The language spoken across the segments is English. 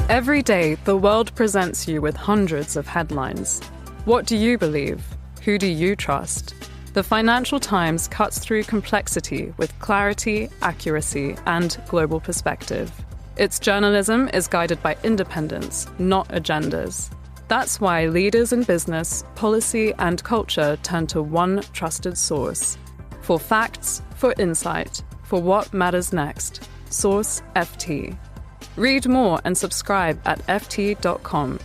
Every day, the world presents you with hundreds of headlines. What do you believe? Who do you trust? The Financial Times cuts through complexity with clarity, accuracy, and global perspective. Its journalism is guided by independence, not agendas. That's why leaders in business, policy, and culture turn to one trusted source. For facts, for insight, for what matters next. Source FT. Read more and subscribe at ft.com.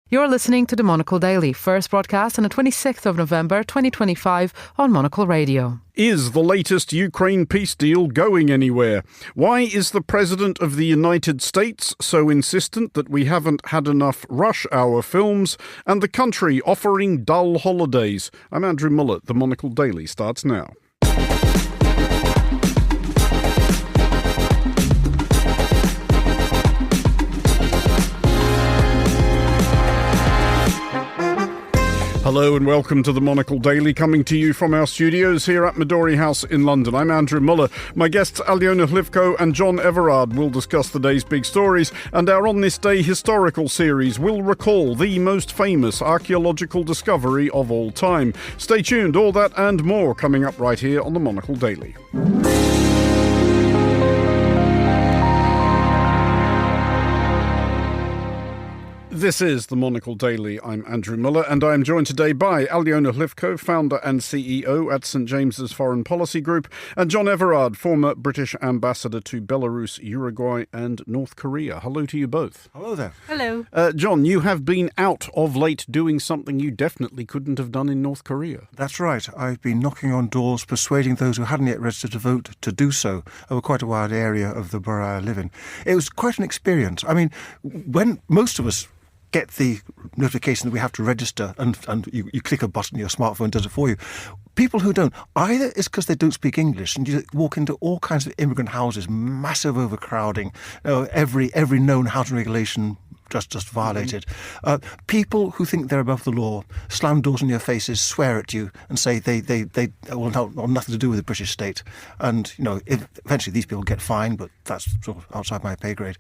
You're listening to the Monocle Daily, first broadcast on the 26th of November 2025 on Monocle Radio. Is the latest Ukraine peace deal going anywhere? Why is the President of the United States so insistent that we haven't had enough rush hour films, and the country offering dull holidays? I'm Andrew Muller. The Monocle Daily starts now. Hello and welcome to the Monocle Daily, coming to you from our studios here at Midori House in London. I'm Andrew Muller. My guests Aliona Hlivko and John Everard will discuss the day's big stories, and our On This Day historical series will recall the most famous archaeological discovery of all time. Stay tuned, all that and more coming up right here on the Monocle Daily. This is the Monocle Daily. I'm Andrew Muller, and I am joined today by Aliona Hlivko, founder and CEO at St James's Foreign Policy Group, and John Everard, former British ambassador to Belarus, Uruguay and North Korea. Hello to you both. Hello there. Hello. John, you have been out of late doing something you definitely couldn't have done in North Korea. That's right. I've been knocking on doors, persuading those who hadn't yet registered to vote to do so over quite a wide area of the borough I live in. It was quite an experience. I mean, when most of us get the notification that we have to register and you click a button, your smartphone does it for you. People who don't, either it's because they don't speak English and you walk into all kinds of immigrant houses, massive overcrowding, every known housing regulation just violated. People who think they're above the law slam doors in your faces, swear at you and say they will have nothing to do with the British state. And, eventually these people get fined, but that's sort of outside my pay grade.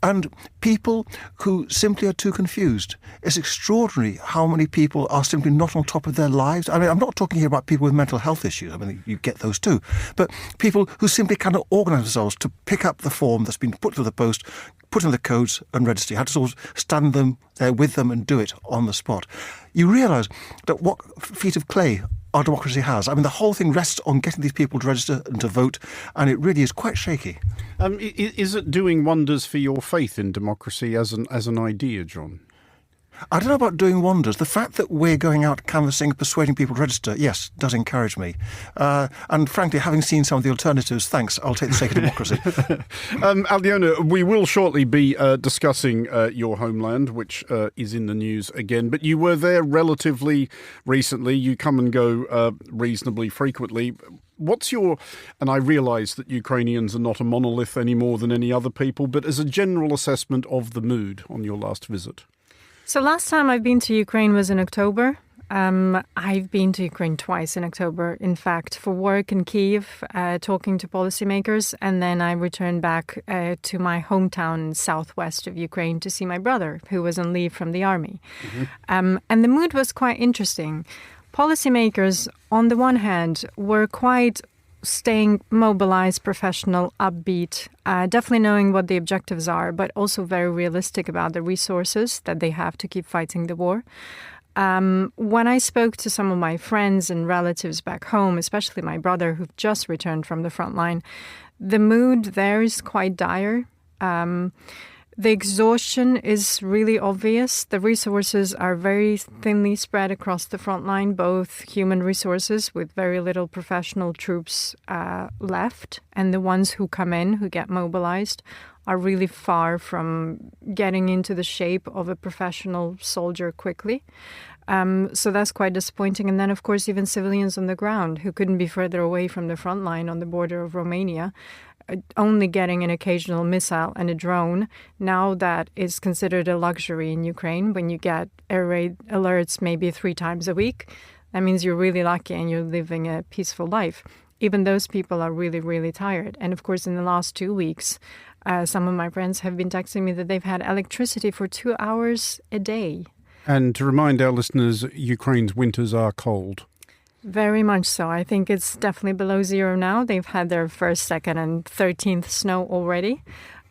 And people who simply are too confused. It's extraordinary how many people are simply not on top of their lives. I mean, I'm not talking here about people with mental health issues. I mean, you get those too. But people who simply cannot organise themselves to pick up the form that's been put to the post, put in the codes and register. You had to sort of stand there with them and do it on the spot. You realise that what feat of clay our democracy has. I mean, the whole thing rests on getting these people to register and to vote, and it really is quite shaky. Is it doing wonders for your faith in democracy as an idea, John? I don't know about doing wonders. The fact that we're going out canvassing, persuading people to register, yes, does encourage me. And frankly, having seen some of the alternatives, thanks, I'll take the sake of democracy. Aliona, we will shortly be discussing your homeland, which is in the news again. But you were there relatively recently. You come and go reasonably frequently. And I realise that Ukrainians are not a monolith any more than any other people, but as a general assessment of the mood on your last visit. So last time I've been to Ukraine was in October. I've been to Ukraine twice in October, in fact, for work in Kyiv, talking to policymakers. And then I returned back to my hometown southwest of Ukraine to see my brother, who was on leave from the army. Mm-hmm. And the mood was quite interesting. Policymakers, on the one hand, were quite staying mobilized, professional, upbeat, definitely knowing what the objectives are, but also very realistic about the resources that they have to keep fighting the war. When I spoke to some of my friends and relatives back home, especially my brother, who've just returned from the front line, the mood there is quite dire. The exhaustion is really obvious. The resources are very thinly spread across the front line, both human resources with very little professional troops left, and the ones who come in, who get mobilized, are really far from getting into the shape of a professional soldier quickly. So that's quite disappointing. And then, of course, even civilians on the ground who couldn't be further away from the front line on the border of Romania, only getting an occasional missile and a drone. Now that is considered a luxury in Ukraine. When you get air raid alerts maybe 3 times a week, that means you're really lucky and you're living a peaceful life. even those people are really, really tired. And of course, in the last 2 weeks, some of my friends have been texting me that they've had electricity for 2 hours a day. And to remind our listeners, Ukraine's winters are cold. Very much so. I think it's definitely below zero now. They've had their first, second, and 13th snow already.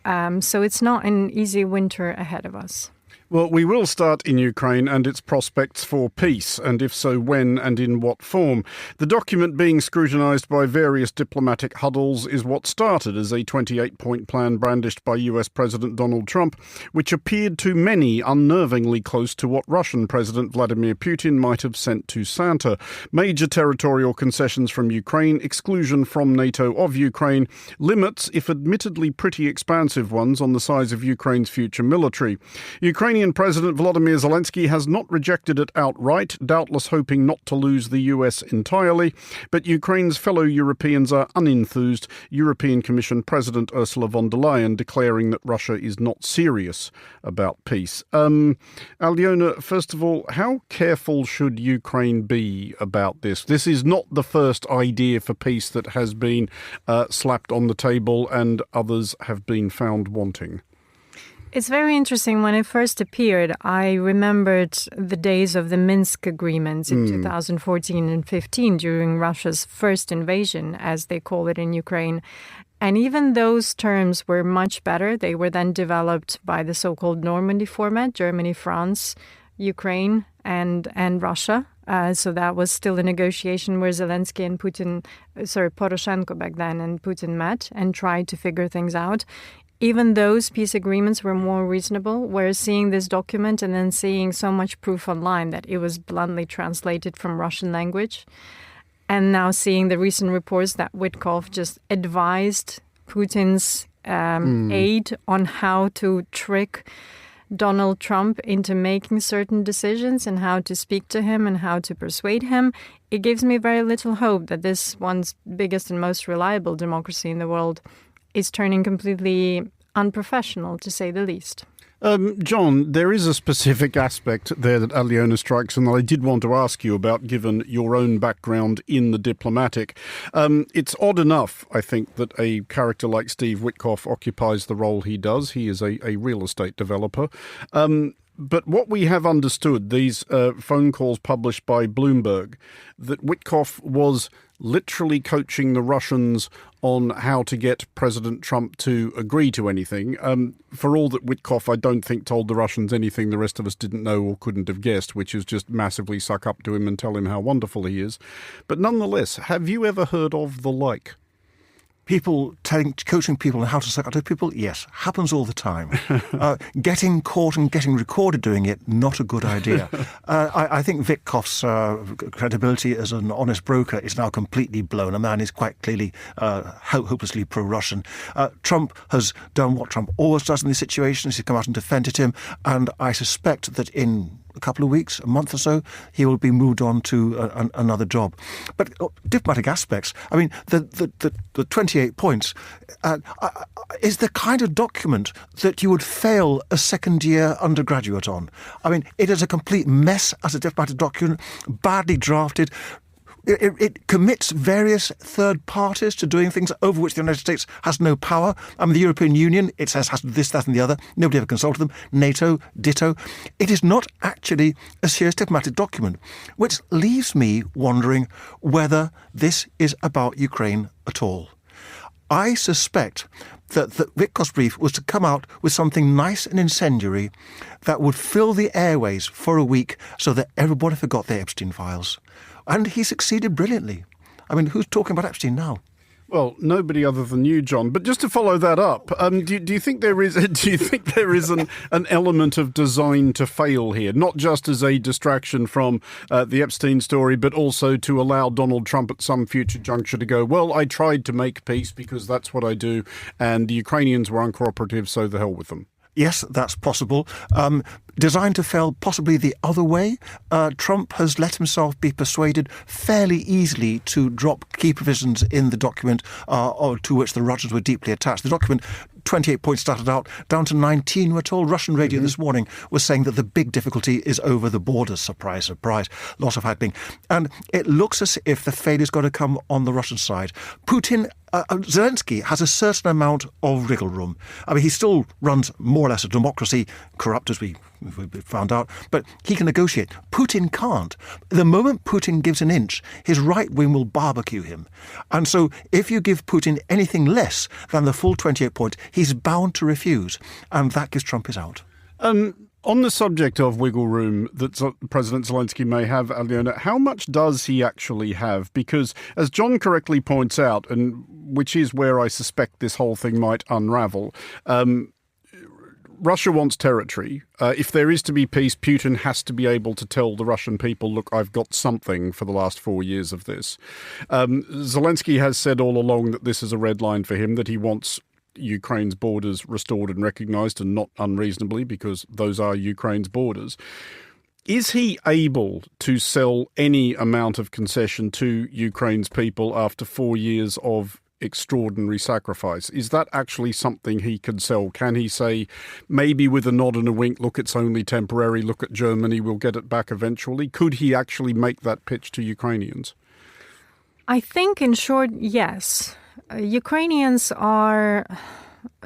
So it's not an easy winter ahead of us. Well, we will start in Ukraine and its prospects for peace, and if so, when and in what form. The document being scrutinised by various diplomatic huddles is what started as a 28-point plan brandished by US President Donald Trump, which appeared to many unnervingly close to what Russian President Vladimir Putin might have sent to Santa. Major territorial concessions from Ukraine, exclusion from NATO of Ukraine, limits, if admittedly pretty expansive ones, on the size of Ukraine's future military. Ukrainian President Volodymyr Zelensky has not rejected it outright, doubtless hoping not to lose the US entirely, but Ukraine's fellow Europeans are unenthused, European Commission President Ursula von der Leyen declaring that Russia is not serious about peace. Alyona, first of all, how careful should Ukraine be about this? This is not the first idea for peace that has been slapped on the table and others have been found wanting. It's very interesting. When it first appeared, I remembered the days of the Minsk agreements in 2014 and 15 during Russia's first invasion, as they call it in Ukraine. And even those terms were much better. They were then developed by the so-called Normandy format, Germany, France, Ukraine, and Russia. So that was still a negotiation where Zelensky and Poroshenko back then and Putin met and tried to figure things out. Even those peace agreements were more reasonable, whereas seeing this document and then seeing so much proof online that it was bluntly translated from Russian language, and now seeing the recent reports that Witkoff just advised Putin's aide on how to trick Donald Trump into making certain decisions and how to speak to him and how to persuade him, it gives me very little hope that this one's biggest and most reliable democracy in the world is turning completely unprofessional, to say the least. John, there is a specific aspect there that Alyona strikes and that I did want to ask you about, given your own background in the diplomatic. It's odd enough, I think, that a character like Steve Witkoff occupies the role he does. He is a real estate developer. But what we have understood, these phone calls published by Bloomberg, that Witkoff was literally coaching the Russians on how to get President Trump to agree to anything. For all that Witkoff, I don't think, told the Russians anything the rest of us didn't know or couldn't have guessed, which is just massively suck up to him and tell him how wonderful he is. But nonetheless, have you ever heard of the like? People coaching people on how to suck up to people, yes, happens all the time. Getting caught and getting recorded doing it, not a good idea. I think Witkoff's credibility as an honest broker is now completely blown. A man is quite clearly hopelessly pro-Russian. Trump has done what Trump always does in these situations. He's come out and defended him, and I suspect that in a couple of weeks, a month or so, he will be moved on to another job. But diplomatic aspects, I mean, the 28 points is the kind of document that you would fail a second-year undergraduate on. I mean, it is a complete mess as a diplomatic document, badly drafted. It commits various third parties to doing things over which the United States has no power. I mean, the European Union, it says has this, that and the other. Nobody ever consulted them. NATO, ditto. It is not actually a serious diplomatic document, which leaves me wondering whether this is about Ukraine at all. I suspect that the Witkoff's brief was to come out with something nice and incendiary that would fill the airways for a week so that everybody forgot their Epstein files. And he succeeded brilliantly. I mean, who's talking about Epstein now? Well, nobody other than you, John. But just to follow that up, do you think there is an element of design to fail here, not just as a distraction from the Epstein story, but also to allow Donald Trump at some future juncture to go, well, I tried to make peace because that's what I do, and the Ukrainians were uncooperative, so the hell with them. Yes, that's possible. Designed to fail possibly the other way. Trump has let himself be persuaded fairly easily to drop key provisions in the document to which the Russians were deeply attached. The document 28 points started out, down to 19, we're told. Russian radio this morning was saying that the big difficulty is over the borders. Surprise, surprise. Lots of happening. And it looks as if the failure's got to come on the Russian side. Zelensky has a certain amount of wriggle room. I mean, he still runs more or less a democracy, corrupt as we found out, but he can negotiate. Putin can't. The moment Putin gives an inch, his right wing will barbecue him. And so if you give Putin anything less than the full 28 points, he's bound to refuse. And that gives Trump his out. On the subject of wiggle room that President Zelensky may have, Alyona, how much does he actually have? Because, as John correctly points out, and which is where I suspect this whole thing might unravel, Russia wants territory. If there is to be peace, Putin has to be able to tell the Russian people, look, I've got something for the last 4 years of this. Zelensky has said all along that this is a red line for him, that he wants Ukraine's borders restored and recognised, and not unreasonably, because those are Ukraine's borders. Is he able to sell any amount of concession to Ukraine's people after 4 years of extraordinary sacrifice? Is that actually something he can sell? Can he say, maybe with a nod and a wink, look, it's only temporary, look at Germany, we'll get it back eventually? Could he actually make that pitch to Ukrainians? I think, in short, yes. Ukrainians are,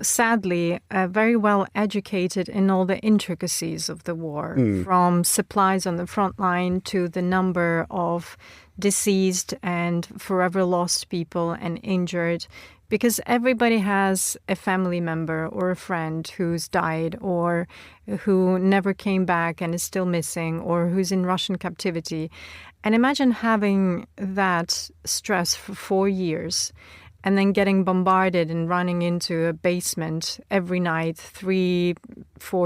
sadly, very well educated in all the intricacies of the war, from supplies on the front line to the number of deceased and forever lost people and injured, because everybody has a family member or a friend who's died or who never came back and is still missing, or who's in Russian captivity. And imagine having that stress for 4 years and then getting bombarded and running into a basement every night, 3-4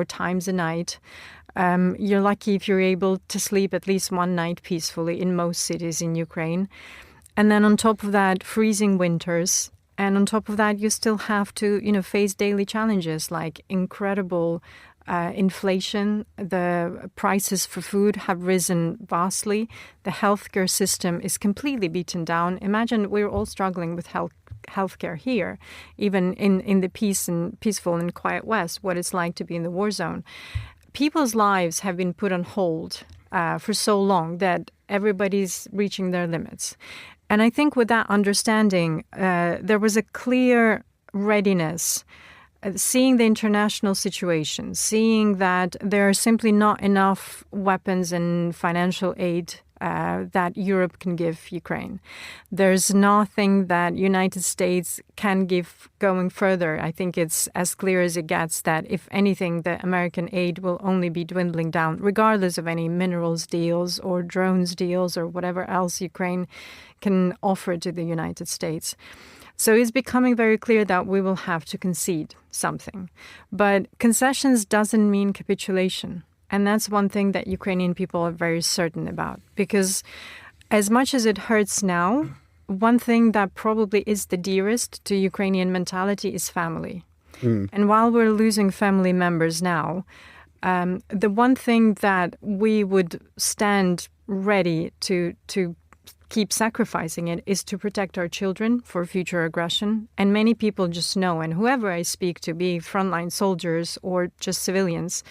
times a night. You're lucky if you're able to sleep at least one night peacefully in most cities in Ukraine. And then on top of that, freezing winters. And on top of that, you still have to, face daily challenges like incredible inflation. The prices for food have risen vastly. The healthcare system is completely beaten down. Imagine we're all struggling with healthcare here, even in the peaceful and quiet West, what it's like to be in the war zone. People's lives have been put on hold for so long that everybody's reaching their limits. And I think with that understanding, there was a clear readiness, seeing the international situation, seeing that there are simply not enough weapons and financial aid that Europe can give Ukraine. There's nothing that United States can give going further. I think it's as clear as it gets that, if anything, the American aid will only be dwindling down, regardless of any minerals deals or drones deals or whatever else Ukraine can offer to the United States. So it's becoming very clear that we will have to concede something. But concessions doesn't mean capitulation. And that's one thing that Ukrainian people are very certain about. Because as much as it hurts now, one thing that probably is the dearest to Ukrainian mentality is family. And while we're losing family members now, the one thing that we would stand ready to keep sacrificing it is to protect our children for future aggression. And many people just know, and whoever I speak to, be frontline soldiers or just civilians,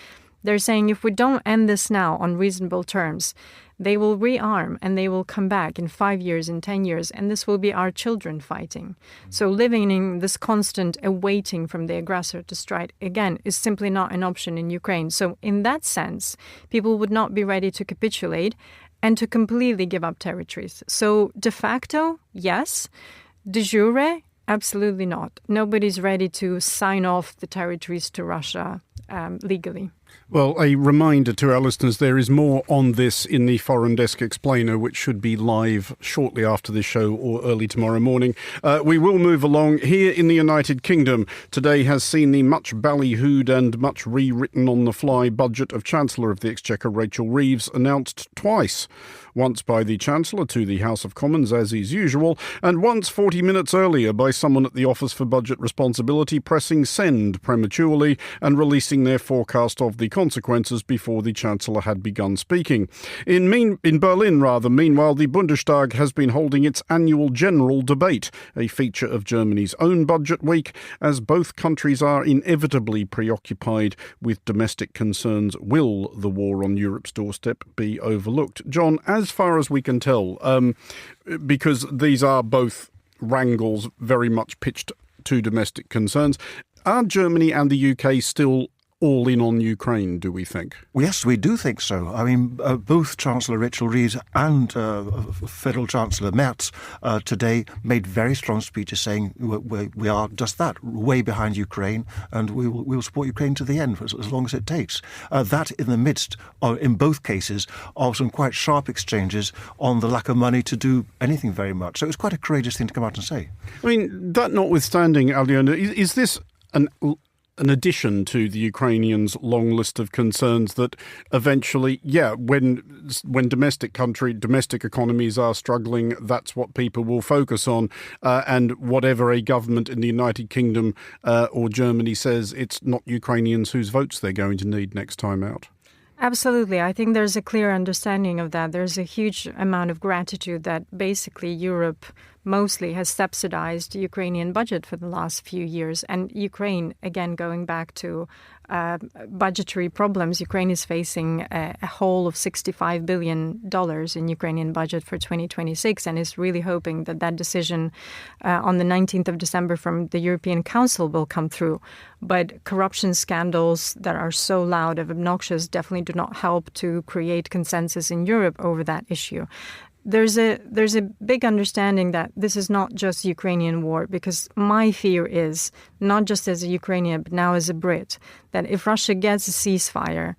they're saying if we don't end this now on reasonable terms, they will rearm and they will come back in 5 years, in 10 years, and this will be our children fighting. So living in this constant awaiting from the aggressor to strike again is simply not an option in Ukraine. So in that sense, people would not be ready to capitulate and to completely give up territories. So de facto, yes. De jure, absolutely not. Nobody's ready to sign off the territories to Russia legally. Well, a reminder to our listeners, there is more on this in the Foreign Desk Explainer, which should be live shortly after this show or early tomorrow morning. We will move along. Here in the United Kingdom, today has seen the much ballyhooed and much rewritten on the fly budget of Chancellor of the Exchequer Rachel Reeves announced twice. Once by the Chancellor to the House of Commons, as is usual, and once 40 minutes earlier by someone at the Office for Budget Responsibility pressing send prematurely and releasing their forecast of the the consequences before the Chancellor had begun speaking. In Berlin, meanwhile, the Bundestag has been holding its annual general debate, a feature of Germany's own budget week, as both countries are inevitably preoccupied with domestic concerns. Will the war on Europe's doorstep be overlooked? John, as far as we can tell, because these are both wrangles very much pitched to domestic concerns, are Germany and the UK still all in on Ukraine, do we think? Yes, we do think so. I mean, both Chancellor Rachel Reeves and Federal Chancellor Merz today made very strong speeches saying we are just that, way behind Ukraine, and we will support Ukraine to the end as long as it takes. That in the midst, in both cases, of some quite sharp exchanges on the lack of money to do anything very much. So it was quite a courageous thing to come out and say. I mean, that notwithstanding, Aliona, is this an addition to the Ukrainians' long list of concerns that eventually, when domestic economies are struggling, that's what people will focus on, and whatever a government in the United Kingdom or Germany says, it's not Ukrainians whose votes they're going to need next time out? Absolutely. I think there's a clear understanding of that. There's a huge amount of gratitude that basically Europe mostly has subsidized the Ukrainian budget for the last few years. And Ukraine, again, going back to budgetary problems, Ukraine is facing a hole of $65 billion in Ukrainian budget for 2026 and is really hoping that that decision on the 19th of December from the European Council will come through. But corruption scandals that are so loud and obnoxious definitely do not help to create consensus in Europe over that issue. There's a big understanding that this is not just Ukrainian war, because my fear is, not just as a Ukrainian, but now as a Brit, that if Russia gets a ceasefire,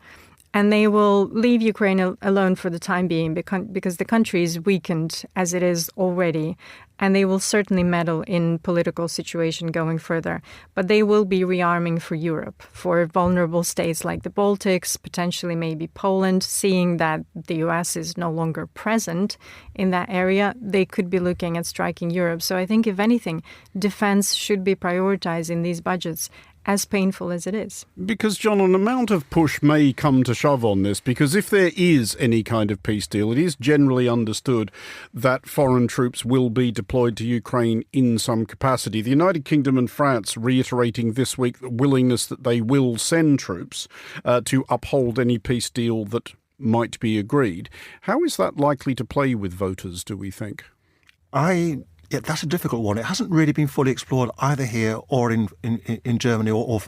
and they will leave Ukraine alone for the time being because the country is weakened as it is already, and they will certainly meddle in political situation going further. But they will be rearming for Europe, for vulnerable states like the Baltics, potentially maybe Poland, seeing that the US is no longer present in that area. They could be looking at striking Europe. So I think, if anything, defense should be prioritized in these budgets, as painful as it is. Because, John, an amount of push may come to shove on this, because if there is any kind of peace deal, it is generally understood that foreign troops will be deployed to Ukraine in some capacity. The United Kingdom and France reiterating this week the willingness that they will send troops to uphold any peace deal that might be agreed. How is that likely to play with voters, do we think? Yeah, that's a difficult one. It hasn't really been fully explored either here or in Germany or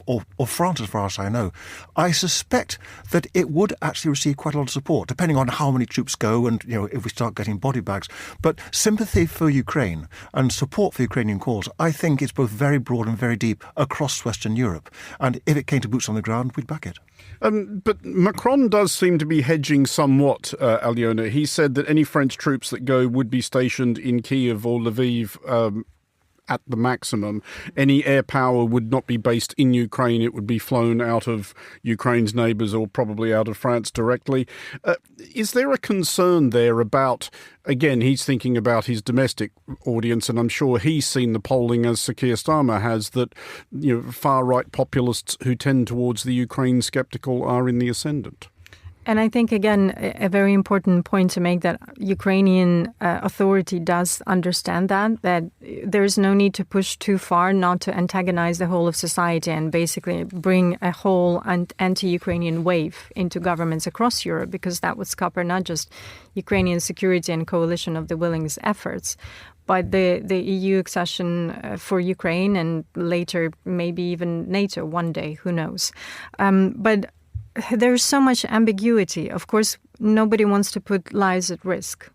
France, as far as I know. I suspect that it would actually receive quite a lot of support, depending on how many troops go and, if we start getting body bags. But sympathy for Ukraine and support for the Ukrainian cause, I think, is both very broad and very deep across Western Europe. And if it came to boots on the ground, we'd back it. But Macron does seem to be hedging somewhat, Aliona. He said that any French troops that go would be stationed in Kiev or Lviv at the maximum. Any air power would not be based in Ukraine. It would be flown out of Ukraine's neighbours or probably out of France directly. Is there a concern there about, again, he's thinking about his domestic audience, and I'm sure he's seen the polling as Sir Keir Starmer has, that far-right populists who tend towards the Ukraine sceptical are in the ascendant? And I think, again, a very important point to make, that Ukrainian authority does understand that there's no need to push too far, not to antagonize the whole of society and basically bring a whole anti-Ukrainian wave into governments across Europe, because that would scupper not just Ukrainian security and coalition of the willing's efforts, but the EU accession for Ukraine, and later maybe even NATO one day, who knows. But there's so much ambiguity. Of course, nobody wants to put lives at risk.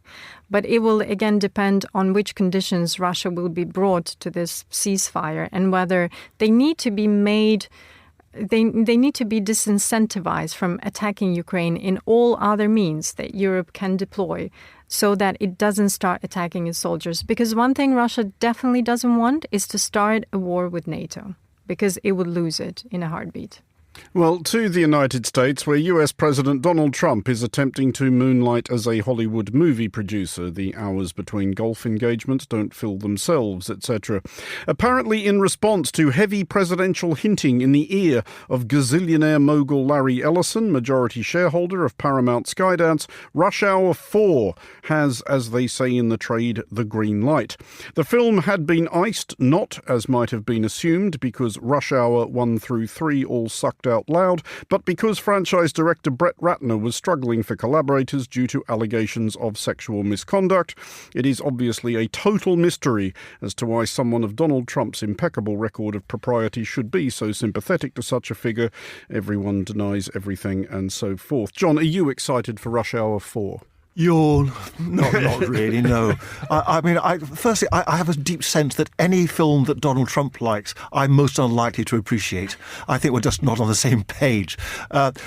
But it will, again, depend on which conditions Russia will be brought to this ceasefire, and whether they need to be made, they need to be disincentivized from attacking Ukraine in all other means that Europe can deploy, so that it doesn't start attacking its soldiers. Because one thing Russia definitely doesn't want is to start a war with NATO, because it would lose it in a heartbeat. Well, to the United States, where US President Donald Trump is attempting to moonlight as a Hollywood movie producer. The hours between golf engagements don't fill themselves, etc. Apparently in response to heavy presidential hinting in the ear of gazillionaire mogul Larry Ellison, majority shareholder of Paramount Skydance, Rush Hour 4 has, as they say in the trade, the green light. The film had been iced, not, as might have been assumed, because Rush Hour 1 through 3 all sucked out loud, but because franchise director Brett Ratner was struggling for collaborators due to allegations of sexual misconduct. It is obviously a total mystery as to why someone of Donald Trump's impeccable record of propriety should be so sympathetic to such a figure. Everyone denies everything and so forth. John, are you excited for Rush Hour 4? Yawn. Not really, no. Firstly, I have a deep sense that any film that Donald Trump likes, I'm most unlikely to appreciate. I think we're just not on the same page. And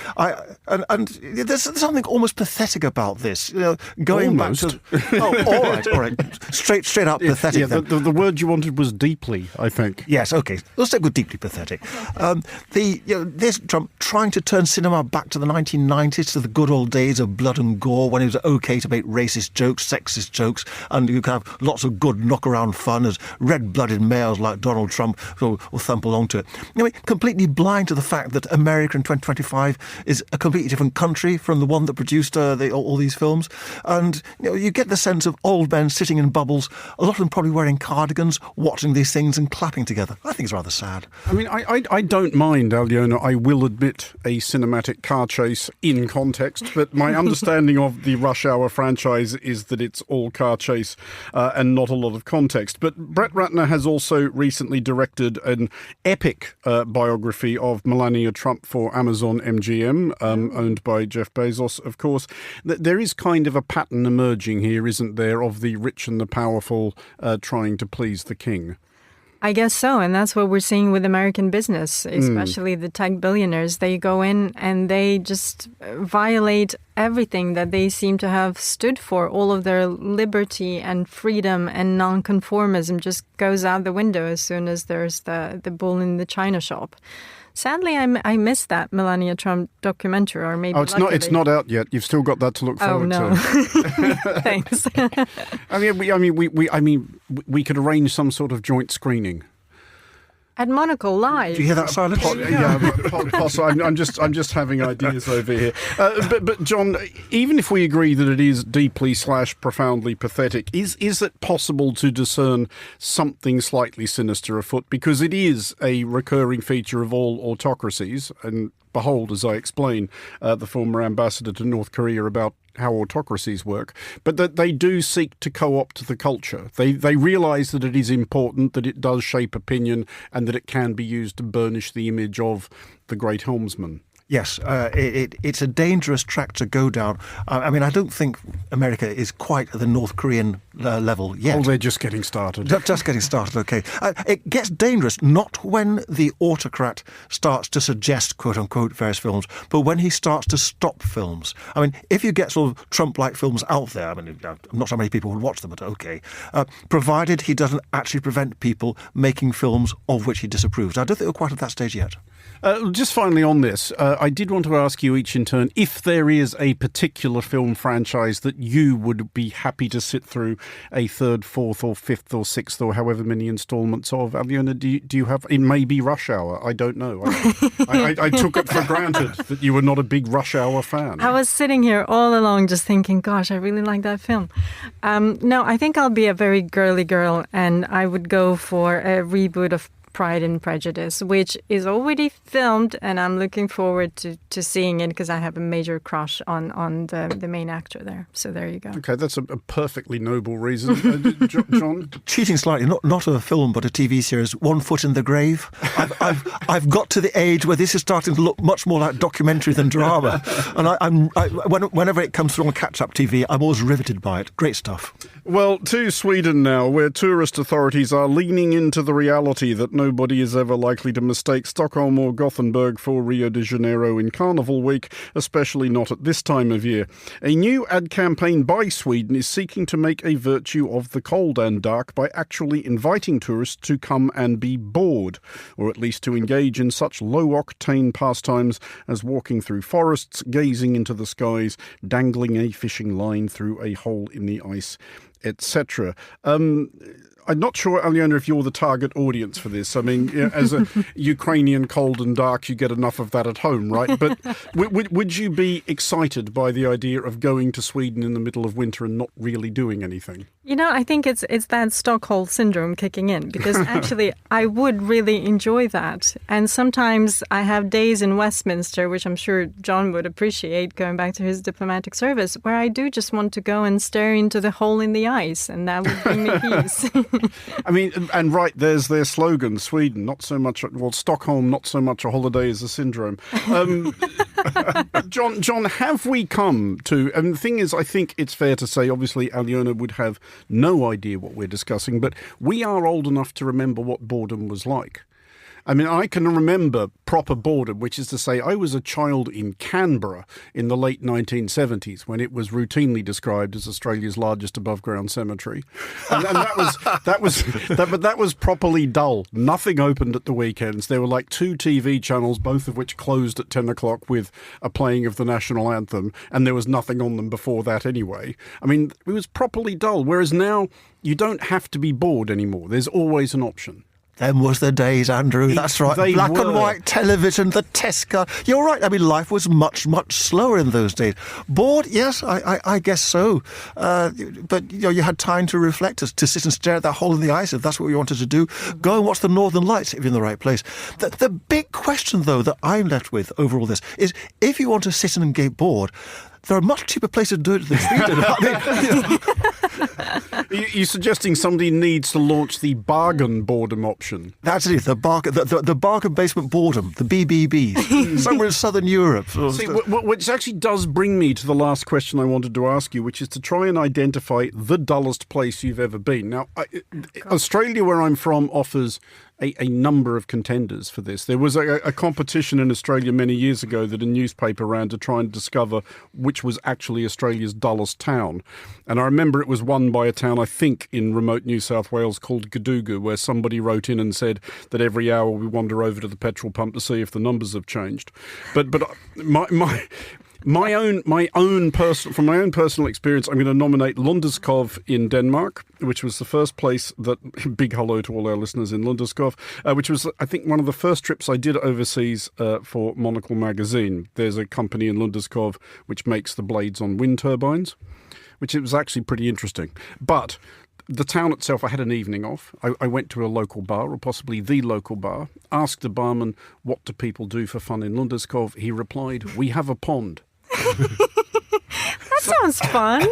there's something almost pathetic about this. Going almost. Back to... Oh, all right. Straight up pathetic. Yeah, the word you wanted was deeply, I think. Yes, OK. Let's stick with deeply pathetic. This Trump trying to turn cinema back to the 1990s, to the good old days of blood and gore, when it was okay to make racist jokes, sexist jokes, and you can have lots of good knock-around fun as red-blooded males like Donald Trump will thump along to it. Completely blind to the fact that America in 2025 is a completely different country from the one that produced all these films. And you get the sense of old men sitting in bubbles, a lot of them probably wearing cardigans, watching these things and clapping together. I think it's rather sad. I mean, I don't mind, Aliona, I will admit, a cinematic car chase in context, but my understanding of the Rush Hour franchise is that it's all car chase and not a lot of context. But Brett Ratner has also recently directed an epic biography of Melania Trump for Amazon MGM, owned by Jeff Bezos, of course. There is kind of a pattern emerging here, isn't there, of the rich and the powerful trying to please the king? I guess so, and that's what we're seeing with American business, especially the tech billionaires. They go in and they just violate everything that they seem to have stood for. All of their liberty and freedom and nonconformism just goes out the window as soon as there's the bull in the china shop. Sadly, I missed that Melania Trump documentary, or maybe. Oh, it's not out yet. You've still got that to look forward to. Thanks. We could arrange some sort of joint screening. At Monocle Live. Do you hear that silence? I'm just having ideas over here. But John, even if we agree that it is deeply / profoundly pathetic, is it possible to discern something slightly sinister afoot? Because it is a recurring feature of all autocracies, and behold, as I explain, the former ambassador to North Korea about how autocracies work, but that they do seek to co-opt the culture. They realise that it is important, that it does shape opinion, and that it can be used to burnish the image of the great helmsman. Yes, it's a dangerous track to go down. I don't think America is quite at the North Korean level yet. Oh, they're just getting started. Just getting started, OK. It gets dangerous not when the autocrat starts to suggest, quote-unquote, various films, but when he starts to stop films. If you get sort of Trump-like films out there, not so many people will watch them, but OK, provided he doesn't actually prevent people making films of which he disapproves. I don't think we're quite at that stage yet. Just finally on this, I did want to ask you each in turn if there is a particular film franchise that you would be happy to sit through a third, fourth or fifth or sixth or however many instalments of. Aliona, do you have... It may be Rush Hour, I don't know. I took it for granted that you were not a big Rush Hour fan. I was sitting here all along just thinking, gosh, I really like that film. No, I think I'll be a very girly girl and I would go for a reboot of Pride and Prejudice, which is already filmed, and I'm looking forward to seeing it because I have a major crush on the main actor there. So there you go. Okay, that's a perfectly noble reason. John? Cheating slightly, not a film but a TV series, One Foot in the Grave. I've got to the age where this is starting to look much more like documentary than drama, and whenever it comes through on catch-up TV, I'm always riveted by it. Great stuff. Well, to Sweden now, where tourist authorities are leaning into the reality that nobody is ever likely to mistake Stockholm or Gothenburg for Rio de Janeiro in Carnival Week, especially not at this time of year. A new ad campaign by Sweden is seeking to make a virtue of the cold and dark by actually inviting tourists to come and be bored. or at least to engage in such low-octane pastimes as walking through forests, gazing into the skies, dangling a fishing line through a hole in the ice, etc. I'm not sure, Alyona, if you're the target audience for this. I mean, as a Ukrainian cold and dark, you get enough of that at home, right? But would you be excited by the idea of going to Sweden in the middle of winter and not really doing anything? You know, I think it's that Stockholm syndrome kicking in, because actually I would really enjoy that. And sometimes I have days in Westminster, which I'm sure John would appreciate, going back to his diplomatic service, where I do just want to go and stare into the hole in the ice, and that would bring me peace. I mean, and right, there's their slogan, Sweden, not so much, well, Stockholm, not so much a holiday as a syndrome. John, have we come to, and the thing is, I think it's fair to say, obviously, Alyona would have no idea what we're discussing, but we are old enough to remember what boredom was like. I mean, I can remember proper boredom, which is to say I was a child in Canberra in the late 1970s when it was routinely described as Australia's largest above-ground cemetery. And that was properly dull. Nothing opened at the weekends. There were like 2 TV channels, both of which closed at 10 o'clock with a playing of the national anthem, and there was nothing on them before that anyway. I mean, it was properly dull, whereas now you don't have to be bored anymore. There's always an option. Them was the days, Andrew. That's right. They Black were. and white television, the test car. You're right. I mean, life was much, much slower in those days. Bored? Yes, I guess so. But, you know, you had time to reflect, to sit and stare at that hole in the ice if that's what you wanted to do. Go and watch the Northern Lights if you're in the right place. The big question, though, that I'm left with over all this is if you want to sit and get bored, there are much cheaper places to do it than Sweden. You're suggesting somebody needs to launch the bargain boredom option. That's it, the bargain basement boredom, the BBB, somewhere in southern Europe. See, which actually does bring me to the last question I wanted to ask you, which is to try and identify the dullest place you've ever been. Now, Australia, where I'm from, offers a number of contenders for this. There was a competition in Australia many years ago that a newspaper ran to try and discover which was actually Australia's dullest town. And I remember it was won by a town, I think, in remote New South Wales called Gaduga, where somebody wrote in and said that every hour we wander over to the petrol pump to see if the numbers have changed. But my own personal experience, I'm going to nominate Lunderskov in Denmark, which was the first place that, big hello to all our listeners in Lunderskov, which was, I think, one of the first trips I did overseas for Monocle magazine. There's a company in Lunderskov which makes the blades on wind turbines, which it was actually pretty interesting. But the town itself, I had an evening off. I went to a local bar, or possibly the local bar, asked the barman, what do people do for fun in Lunderskov? He replied, we have a pond. That sounds fun.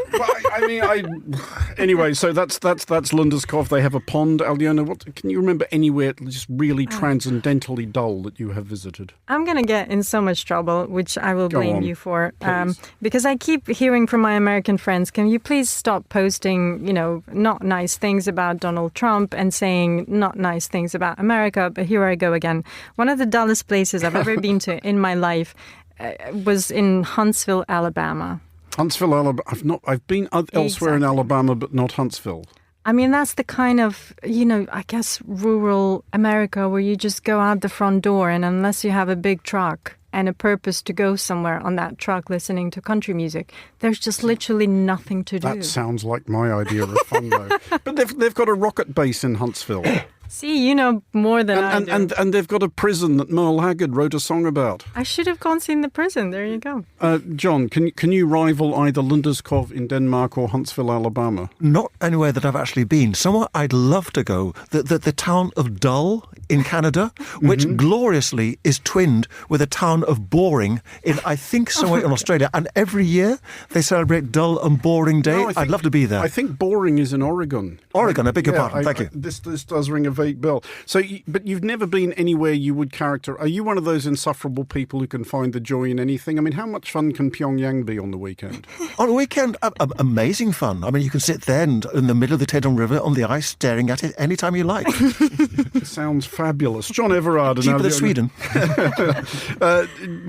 Anyway, so that's Lunderskov. They have a pond. Alyona, what can you remember anywhere just really transcendentally dull that you have visited? I'm going to get in so much trouble, which I will blame you for, Please. because I keep hearing from my American friends, can you please stop posting, not nice things about Donald Trump and saying not nice things about America? But here I go again. One of the dullest places I've ever been to in my life was in Huntsville, Alabama. Huntsville, Alabama. I've been elsewhere in Alabama, but not Huntsville. I mean, that's the kind of, I guess rural America where you just go out the front door, and unless you have a big truck and a purpose to go somewhere on that truck listening to country music, there's just literally nothing to do. That sounds like my idea of fun, though. But they've got a rocket base in Huntsville. See, you know more than I do. And they've got a prison that Merle Haggard wrote a song about. I should have gone seen the prison. There you go. John, can you rival either Lunderskov in Denmark or Huntsville, Alabama? Not anywhere that I've actually been. Somewhere I'd love to go. The town of Dull in Canada, which gloriously is twinned with a town of Boring in, I think, somewhere in Australia. And every year they celebrate Dull and Boring Day. I'd love to be there. I think Boring is in Oregon. Oregon, I beg your pardon. Thank you. This does ring a vague bell. So, but you've never been anywhere you would character. Are you one of those insufferable people who can find the joy in anything? I mean, how much fun can Pyongyang be on the weekend? On a weekend, amazing fun. I mean, you can sit there in the middle of the Taedong River on the ice, staring at it anytime you like. Sounds fabulous. John Everard. Cheaper than Sweden.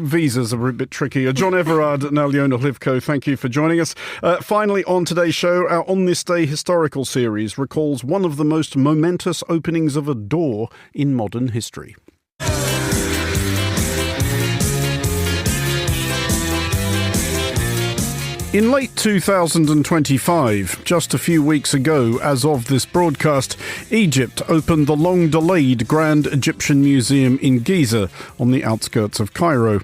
Visas are a bit trickier. John Everard and Alyona Hlivko, thank you for joining us. Finally, on today's show, our On This Day historical series recalls one of the most momentous openings of a door in modern history. In late 2025, just a few weeks ago as of this broadcast, Egypt opened the long-delayed Grand Egyptian Museum in Giza on the outskirts of Cairo.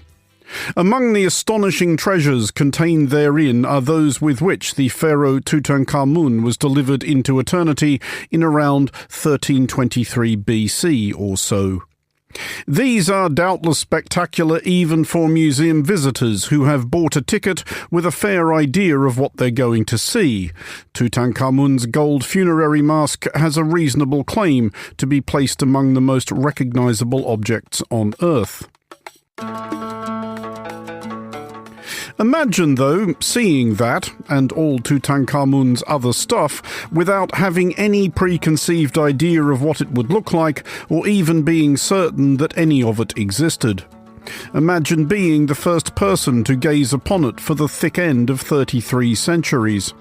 Among the astonishing treasures contained therein are those with which the pharaoh Tutankhamun was delivered into eternity in around 1323 BC or so. These are doubtless spectacular even for museum visitors who have bought a ticket with a fair idea of what they're going to see. Tutankhamun's gold funerary mask has a reasonable claim to be placed among the most recognizable objects on Earth. Imagine, though, seeing that, and all Tutankhamun's other stuff, without having any preconceived idea of what it would look like, or even being certain that any of it existed. Imagine being the first person to gaze upon it for the thick end of 33 centuries.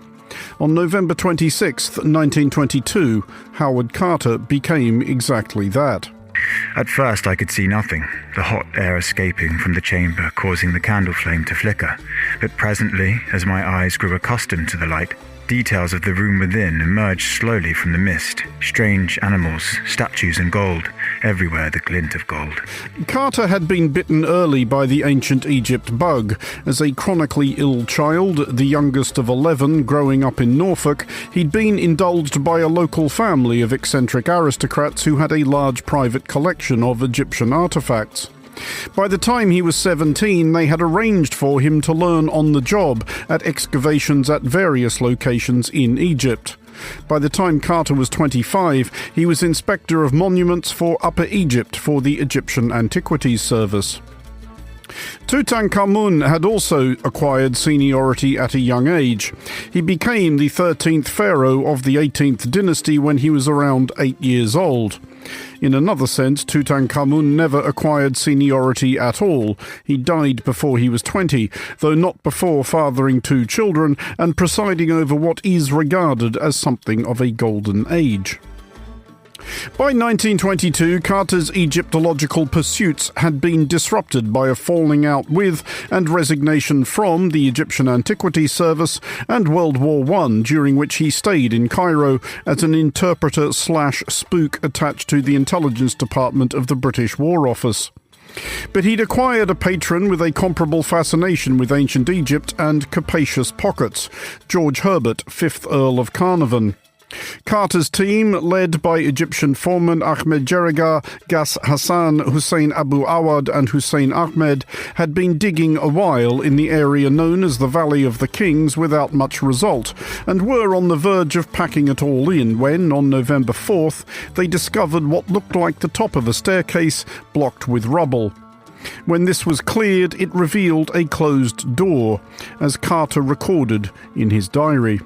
On November 26, 1922, Howard Carter became exactly that. At first I could see nothing, the hot air escaping from the chamber causing the candle flame to flicker. But presently, as my eyes grew accustomed to the light, details of the room within emerged slowly from the mist. Strange animals, statues and gold, everywhere the glint of gold. Carter had been bitten early by the ancient Egypt bug. As a chronically ill child, the youngest of 11, growing up in Norfolk, he'd been indulged by a local family of eccentric aristocrats who had a large private collection of Egyptian artifacts. By the time he was 17, they had arranged for him to learn on the job at excavations at various locations in Egypt. By the time Carter was 25, he was Inspector of Monuments for Upper Egypt for the Egyptian Antiquities Service. Tutankhamun had also acquired seniority at a young age. He became the 13th pharaoh of the 18th dynasty when he was around 8 years old. In another sense, Tutankhamun never acquired seniority at all. He died before he was 20, though not before fathering 2 children and presiding over what is regarded as something of a golden age. By 1922, Carter's Egyptological pursuits had been disrupted by a falling out with and resignation from the Egyptian Antiquities Service and World War I, during which he stayed in Cairo as an interpreter/spook attached to the intelligence department of the British War Office. But he'd acquired a patron with a comparable fascination with ancient Egypt and capacious pockets, George Herbert, 5th Earl of Carnarvon. Carter's team, led by Egyptian foremen Ahmed Jerigar, Gas Hassan, Hussein Abu Awad and Hussein Ahmed, had been digging a while in the area known as the Valley of the Kings without much result, and were on the verge of packing it all in when, on November 4th, they discovered what looked like the top of a staircase blocked with rubble. When this was cleared, it revealed a closed door, as Carter recorded in his diary.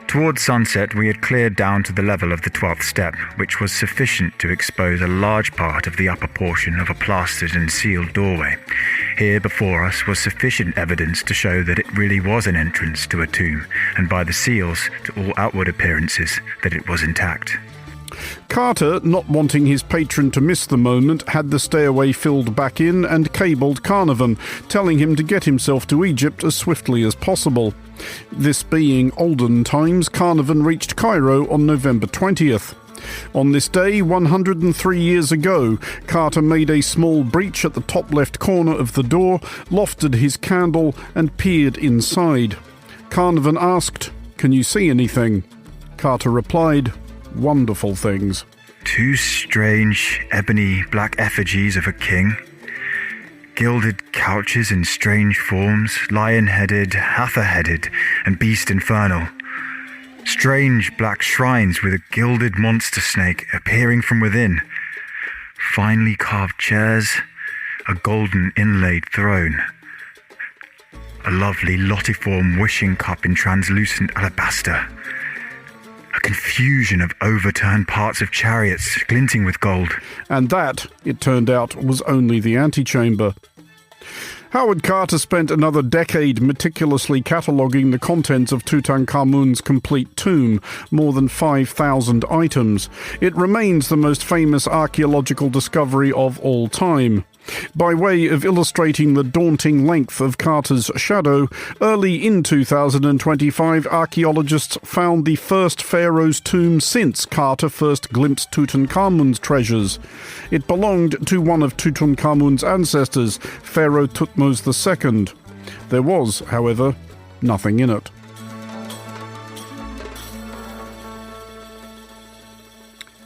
Towards sunset, we had cleared down to the level of the 12th step, which was sufficient to expose a large part of the upper portion of a plastered and sealed doorway. Here before us was sufficient evidence to show that it really was an entrance to a tomb, and by the seals, to all outward appearances, that it was intact. Carter, not wanting his patron to miss the moment, had the stairway filled back in and cabled Carnarvon, telling him to get himself to Egypt as swiftly as possible. This being olden times, Carnarvon reached Cairo on November 20th. On this day, 103 years ago, Carter made a small breach at the top left corner of the door, lofted his candle and peered inside. Carnarvon asked, "Can you see anything?" Carter replied, "Wonderful things." 2 strange, ebony black effigies of a king. Gilded couches in strange forms, lion-headed, heifer-headed, and beast infernal. Strange black shrines with a gilded monster snake appearing from within. Finely carved chairs, a golden inlaid throne. A lovely lotiform wishing cup in translucent alabaster. A confusion of overturned parts of chariots glinting with gold. And that, it turned out, was only the antechamber. Howard Carter spent another decade meticulously cataloguing the contents of Tutankhamun's complete tomb, more than 5,000 items. It remains the most famous archaeological discovery of all time. By way of illustrating the daunting length of Carter's shadow, early in 2025, archaeologists found the first pharaoh's tomb since Carter first glimpsed Tutankhamun's treasures. It belonged to one of Tutankhamun's ancestors, Pharaoh Thutmose II. There was, however, nothing in it.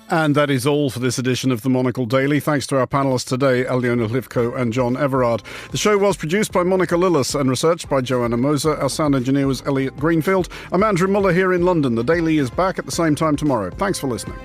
And that is all for this edition of the Monocle Daily. Thanks to our panellists today, Alyona Hlivko and John Everard. The show was produced by Monica Lillis and researched by Joanna Moser. Our sound engineer was Elliot Greenfield. I'm Andrew Muller here in London. The Daily is back at the same time tomorrow. Thanks for listening.